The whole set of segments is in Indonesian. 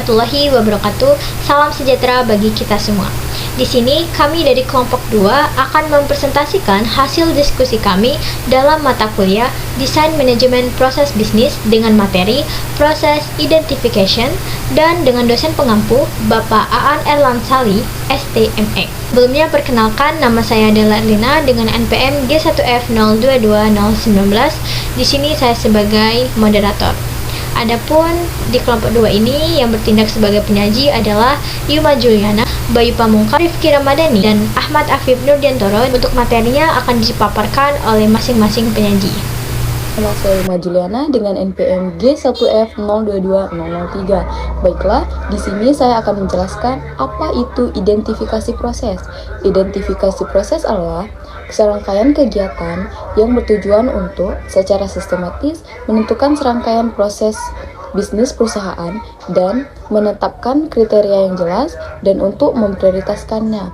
warahmatullahi wabarakatuh. Salam sejahtera bagi kita semua. Di sini kami dari kelompok 2 akan mempresentasikan hasil diskusi kami dalam mata kuliah Desain Manajemen Proses Bisnis dengan materi Proses Identification dan dengan dosen pengampu Bapak Aan Erlansali, STME. Sebelumnya perkenalkan, nama saya adalah Lina dengan NPM G1F022019. Di sini saya sebagai moderator. Adapun di kelompok 2 ini yang bertindak sebagai penyaji adalah Yuma Juliana, Bayu Pamungkas, Rifki Ramadhani, dan Ahmad Afif Nurdiantoro. Untuk materinya akan dipaparkan oleh masing-masing penyaji. Nama saya Yuma Juliana dengan NPM G1F022003. Baiklah, di sini saya akan menjelaskan apa itu identifikasi proses. Identifikasi proses adalah serangkaian kegiatan yang bertujuan untuk secara sistematis menentukan serangkaian proses bisnis perusahaan dan menetapkan kriteria yang jelas dan untuk memprioritaskannya.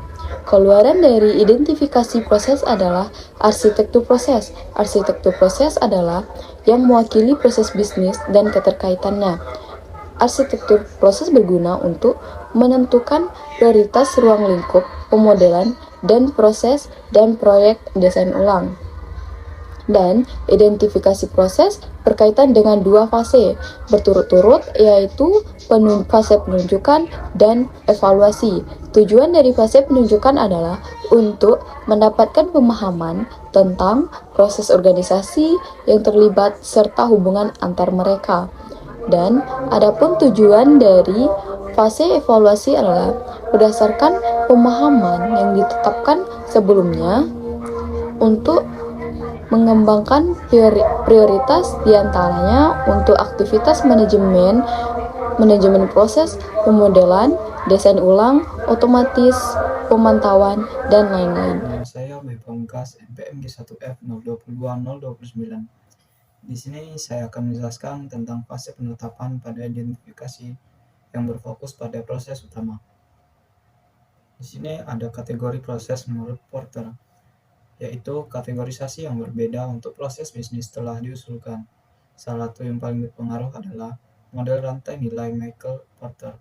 Keluaran dari identifikasi proses adalah arsitektur proses. Arsitektur proses adalah yang mewakili proses bisnis dan keterkaitannya. Arsitektur proses berguna untuk menentukan prioritas ruang lingkup, pemodelan, dan proses dan proyek desain ulang. Dan identifikasi proses berkaitan dengan dua fase berturut-turut, yaitu fase penunjukan dan evaluasi. Tujuan dari fase penunjukan adalah untuk mendapatkan pemahaman tentang proses organisasi yang terlibat serta hubungan antar mereka. Dan adapun tujuan dari fase evaluasi adalah berdasarkan pemahaman yang ditetapkan sebelumnya untuk mengembangkan prioritas diantaranya untuk aktivitas manajemen proses, pemodelan, desain ulang, otomatis, pemantauan, dan lain-lain. Saya Bayu Pamungkas, NPM G1F022029. Di sini saya akan menjelaskan tentang fase penetapan pada identifikasi yang berfokus pada proses utama. Di sini ada kategori proses menurut Porter, yaitu kategorisasi yang berbeda untuk proses bisnis telah diusulkan. Salah satu yang paling berpengaruh adalah model rantai nilai Michael Porter.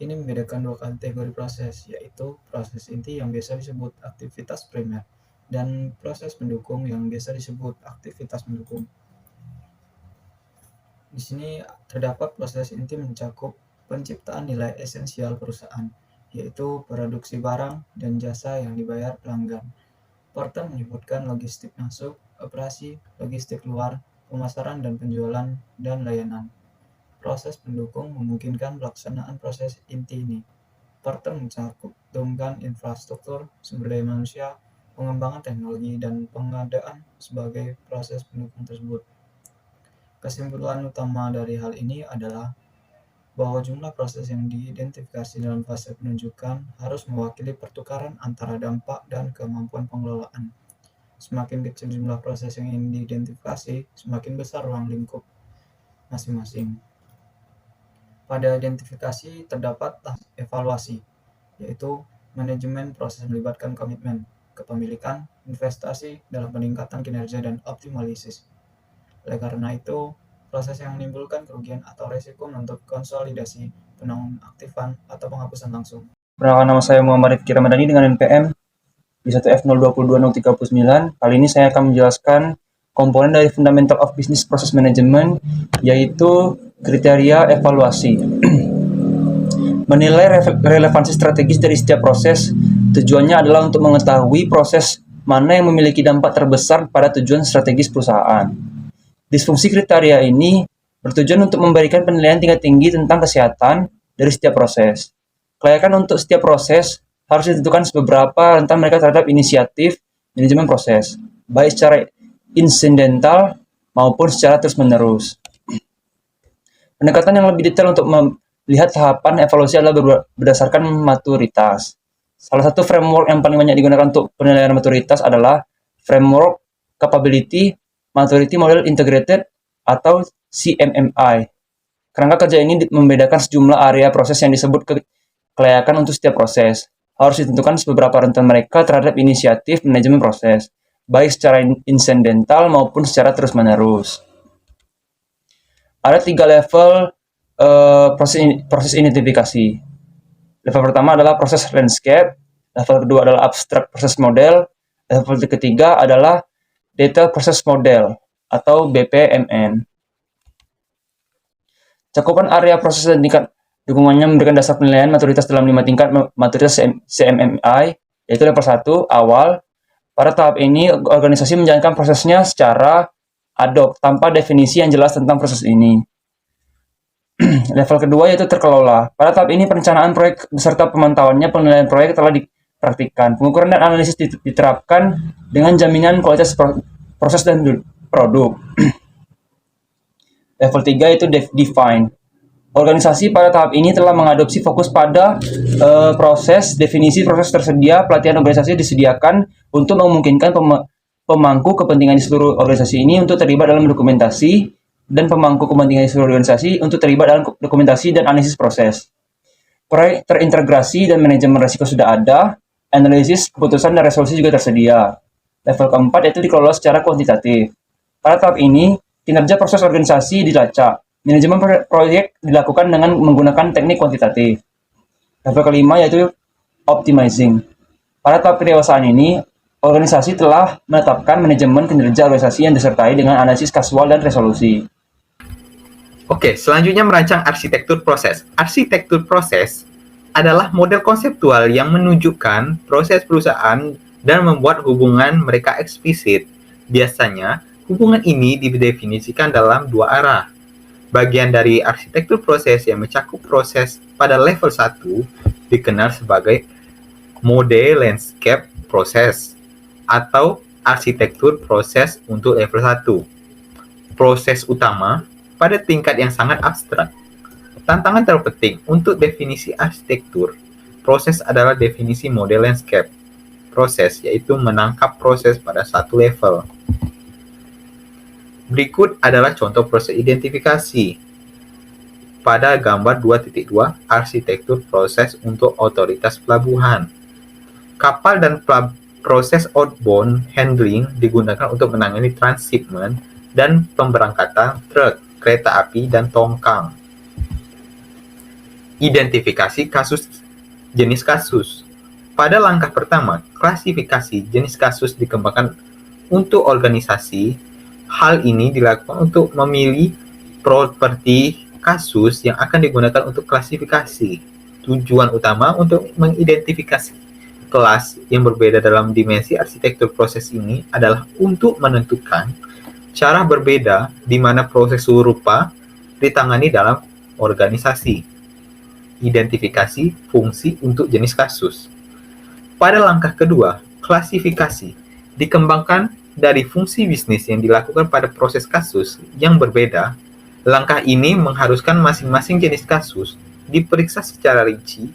Ini membedakan dua kategori proses, yaitu proses inti yang biasa disebut aktivitas primer dan proses pendukung yang biasa disebut aktivitas pendukung. Di sini terdapat proses inti mencakup penciptaan nilai esensial perusahaan, yaitu produksi barang dan jasa yang dibayar pelanggan. Porter menyebutkan logistik masuk, operasi, logistik luar, pemasaran dan penjualan, dan layanan. Proses pendukung memungkinkan pelaksanaan proses inti ini. Porter mencantumkan infrastruktur, sumber daya manusia, pengembangan teknologi, dan pengadaan sebagai proses pendukung tersebut. Kesimpulan utama dari hal ini adalah bahwa jumlah proses yang diidentifikasi dalam fase penunjukan harus mewakili pertukaran antara dampak dan kemampuan pengelolaan. Semakin kecil jumlah proses yang ingin diidentifikasi, semakin besar ruang lingkup masing-masing. Pada identifikasi terdapat evaluasi, yaitu manajemen proses melibatkan komitmen, kepemilikan, investasi dalam peningkatan kinerja dan optimalisasi. Oleh karena itu, proses yang menimbulkan kerugian atau resiko menuntut konsolidasi, penonaktifan, atau penghapusan langsung. Perkenalkan, nama saya Muhammad Rifki Ramadhani dengan NPM G1F022029. Kali ini saya akan menjelaskan komponen dari Fundamental of Business Process Management, yaitu kriteria evaluasi. Menilai relevansi strategis dari setiap proses, tujuannya adalah untuk mengetahui proses mana yang memiliki dampak terbesar pada tujuan strategis perusahaan. Disfungsi kriteria ini bertujuan untuk memberikan penilaian tingkat tinggi tentang kesehatan dari setiap proses. Kelayakan untuk setiap proses harus ditentukan seberapa rentan mereka terhadap inisiatif manajemen proses, baik secara insidental maupun secara terus-menerus. Pendekatan yang lebih detail untuk melihat tahapan evaluasi adalah berdasarkan maturitas. Salah satu framework yang paling banyak digunakan untuk penilaian maturitas adalah framework Capability Maturity Model Integrated atau CMMI. Kerangka kerja ini membedakan sejumlah area proses yang disebut kelayakan untuk setiap proses. Harus ditentukan seberapa rentan mereka terhadap inisiatif manajemen proses, baik secara insidental maupun secara terus-menerus. Ada 3 level proses identifikasi. Level pertama adalah proses landscape, level kedua adalah abstract process model, level ketiga adalah detail process model atau BPMN. Cakupan area proses dan tingkat dukungannya memberikan dasar penilaian maturitas dalam 5 tingkat maturitas CMMI, yaitu level 1, awal. Pada tahap ini, organisasi menjalankan prosesnya secara ad hoc, tanpa definisi yang jelas tentang proses ini. Level kedua yaitu terkelola. Pada tahap ini, perencanaan proyek beserta pemantauannya penilaian proyek telah dipraktikkan. Pengukuran dan analisis diterapkan dengan jaminan kualitas proses dan produk. Level 3 yaitu define. Organisasi pada tahap ini telah mengadopsi fokus pada proses, definisi proses tersedia, pelatihan organisasi disediakan untuk memungkinkan pemangku kepentingan di seluruh organisasi ini untuk terlibat dalam dokumentasi dan pemangku kepentingan di seluruh organisasi untuk terlibat dalam dokumentasi dan analisis proses. Proyek terintegrasi dan manajemen risiko sudah ada, analisis, keputusan, dan resolusi juga tersedia. Level keempat yaitu dikelola secara kuantitatif. Pada tahap ini, kinerja proses organisasi dilacak. Manajemen proyek dilakukan dengan menggunakan teknik kuantitatif. Level kelima yaitu optimizing. Pada tahap kedewasaan ini, organisasi telah menetapkan manajemen kinerja organisasi yang disertai dengan analisis kasual dan resolusi. Oke, selanjutnya merancang arsitektur proses. Arsitektur proses adalah model konseptual yang menunjukkan proses perusahaan dan membuat hubungan mereka eksplisit. Biasanya, hubungan ini didefinisikan dalam dua arah. Bagian dari arsitektur proses yang mencakup proses pada level 1 dikenal sebagai mode landscape proses atau arsitektur proses untuk level 1. Proses utama pada tingkat yang sangat abstrak. Tantangan terpenting untuk definisi arsitektur proses adalah definisi mode landscape proses, yaitu menangkap proses pada satu level. Berikut adalah contoh proses identifikasi. Pada gambar 2.2, arsitektur proses untuk otoritas pelabuhan. Kapal dan proses outbound handling digunakan untuk menangani transshipment dan pemberangkatan truk, kereta api, dan tongkang. Identifikasi kasus jenis kasus. Pada langkah pertama, klasifikasi jenis kasus dikembangkan untuk organisasi. Hal ini dilakukan untuk memilih properti kasus yang akan digunakan untuk klasifikasi. Tujuan utama untuk mengidentifikasi kelas yang berbeda dalam dimensi arsitektur proses ini adalah untuk menentukan cara berbeda di mana proses serupa ditangani dalam organisasi. Identifikasi fungsi untuk jenis kasus. Pada langkah kedua, klasifikasi dikembangkan dari fungsi bisnis yang dilakukan pada proses kasus yang berbeda. Langkah ini mengharuskan masing-masing jenis kasus diperiksa secara rinci,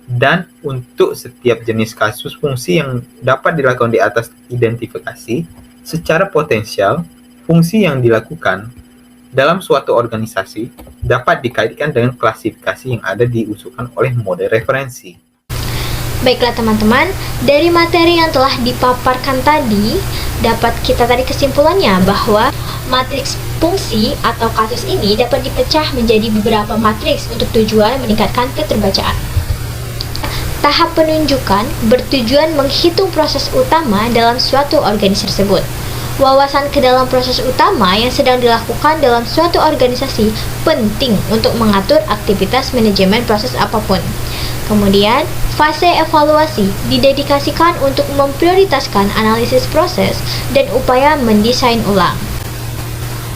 dan untuk setiap jenis kasus fungsi yang dapat dilakukan di atas identifikasi secara potensial, fungsi yang dilakukan dalam suatu organisasi dapat dikaitkan dengan klasifikasi yang ada diusulkan oleh model referensi. Baiklah teman-teman, dari materi yang telah dipaparkan tadi, dapat kita tarik kesimpulannya bahwa matriks fungsi atau kasus ini dapat dipecah menjadi beberapa matriks untuk tujuan meningkatkan keterbacaan. Tahap penunjukan bertujuan menghitung proses utama dalam suatu organisasi tersebut. Wawasan ke dalam proses utama yang sedang dilakukan dalam suatu organisasi penting untuk mengatur aktivitas manajemen proses apapun. Kemudian, fase evaluasi didedikasikan untuk memprioritaskan analisis proses dan upaya mendesain ulang.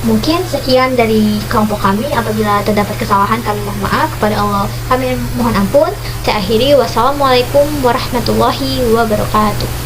Mungkin sekian dari kelompok kami. Apabila terdapat kesalahan, kami mohon maaf. Kepada Allah kami mohon ampun. Saya akhiri. Wassalamualaikum warahmatullahi wabarakatuh.